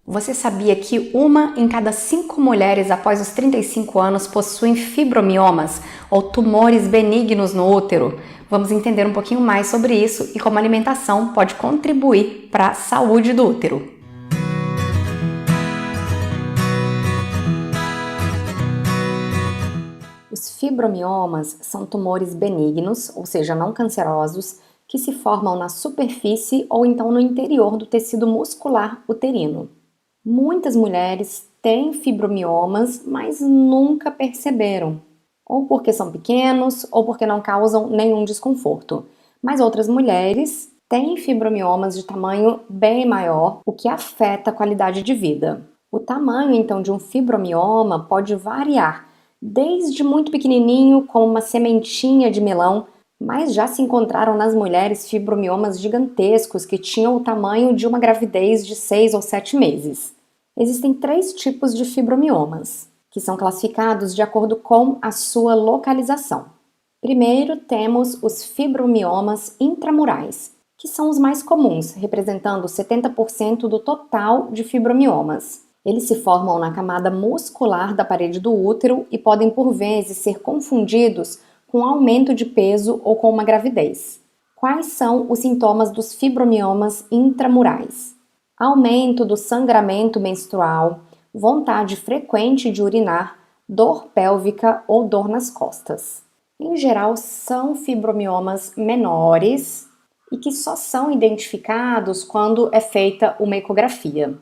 Você sabia que uma em cada 5 mulheres após os 35 anos possuem fibromiomas ou tumores benignos no útero? Vamos entender um pouquinho mais sobre isso e como a alimentação pode contribuir para a saúde do útero. Os fibromiomas são tumores benignos, ou seja, não cancerosos, que se formam na superfície ou então no interior do tecido muscular uterino. Muitas mulheres têm fibromiomas, mas nunca perceberam, ou porque são pequenos ou porque não causam nenhum desconforto. Mas outras mulheres têm fibromiomas de tamanho bem maior, o que afeta a qualidade de vida. O tamanho, então, de um fibromioma pode variar, desde muito pequenininho, como uma sementinha de melão, mas já se encontraram nas mulheres fibromiomas gigantescos que tinham o tamanho de uma gravidez de 6 ou 7 meses. Existem 3 tipos de fibromiomas, que são classificados de acordo com a sua localização. Primeiro, temos os fibromiomas intramurais, que são os mais comuns, representando 70% do total de fibromiomas. Eles se formam na camada muscular da parede do útero e podem, por vezes, ser confundidos com aumento de peso ou com uma gravidez. Quais são os sintomas dos fibromiomas intramurais? Aumento do sangramento menstrual, vontade frequente de urinar, dor pélvica ou dor nas costas. Em geral, são fibromiomas menores e que só são identificados quando é feita uma ecografia.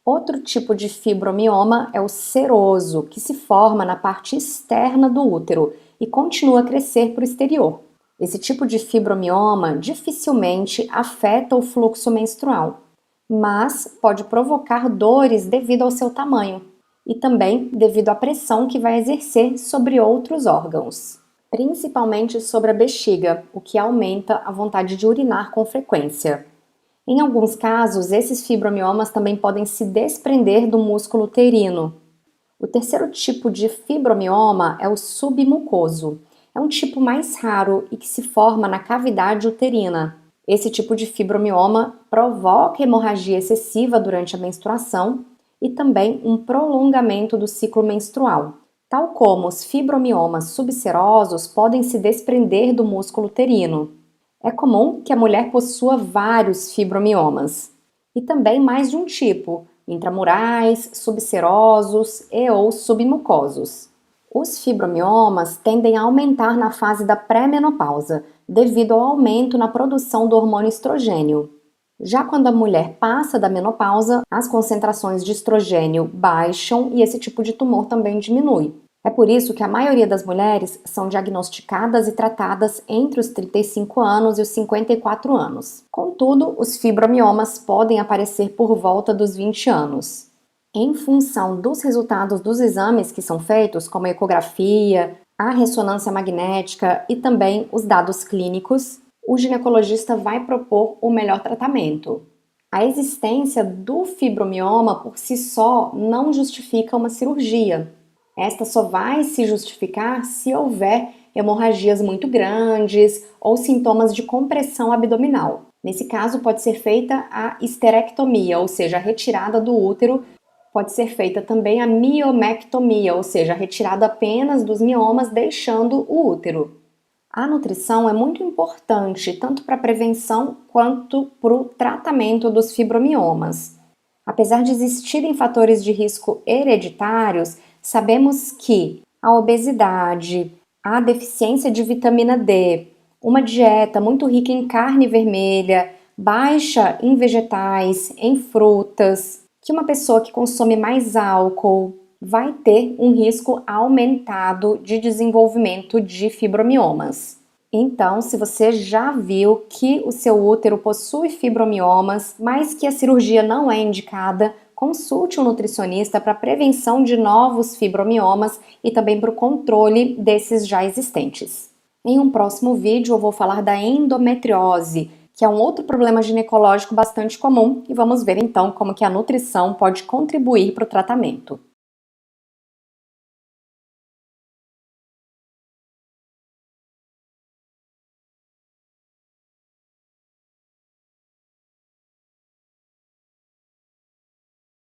Outro tipo de fibromioma é o seroso, que se forma na parte externa do útero e continua a crescer para o exterior. Esse tipo de fibromioma dificilmente afeta o fluxo menstrual, mas pode provocar dores devido ao seu tamanho e também devido à pressão que vai exercer sobre outros órgãos, principalmente sobre a bexiga, o que aumenta a vontade de urinar com frequência. Em alguns casos, esses fibromiomas também podem se desprender do músculo uterino. O terceiro tipo de fibromioma é o submucoso. É um tipo mais raro e que se forma na cavidade uterina. Esse tipo de fibromioma provoca hemorragia excessiva durante a menstruação e também um prolongamento do ciclo menstrual. Tal como os fibromiomas subserosos podem se desprender do músculo uterino. É comum que a mulher possua vários fibromiomas e também mais de um tipo, intramurais, subserosos e ou submucosos. Os fibromiomas tendem a aumentar na fase da pré-menopausa, devido ao aumento na produção do hormônio estrogênio. Já quando a mulher passa da menopausa, as concentrações de estrogênio baixam e esse tipo de tumor também diminui. É por isso que a maioria das mulheres são diagnosticadas e tratadas entre os 35 anos e os 54 anos. Contudo, os fibromiomas podem aparecer por volta dos 20 anos. Em função dos resultados dos exames que são feitos, como a ecografia, a ressonância magnética e também os dados clínicos, o ginecologista vai propor o melhor tratamento. A existência do fibromioma por si só não justifica uma cirurgia. Esta só vai se justificar se houver hemorragias muito grandes ou sintomas de compressão abdominal. Nesse caso, pode ser feita a histerectomia, ou seja, a retirada do útero. Pode ser feita também a miomectomia, ou seja, a retirada apenas dos miomas, deixando o útero. A nutrição é muito importante, tanto para a prevenção quanto para o tratamento dos fibromiomas. Apesar de existirem fatores de risco hereditários, sabemos que a obesidade, a deficiência de vitamina D, uma dieta muito rica em carne vermelha, baixa em vegetais, em frutas, que uma pessoa que consome mais álcool vai ter um risco aumentado de desenvolvimento de fibromiomas. Então, se você já viu que o seu útero possui fibromiomas, mas que a cirurgia não é indicada, consulte um nutricionista para prevenção de novos fibromiomas e também para o controle desses já existentes. Em um próximo vídeo eu vou falar da endometriose, que é um outro problema ginecológico bastante comum, e vamos ver então como que a nutrição pode contribuir para o tratamento.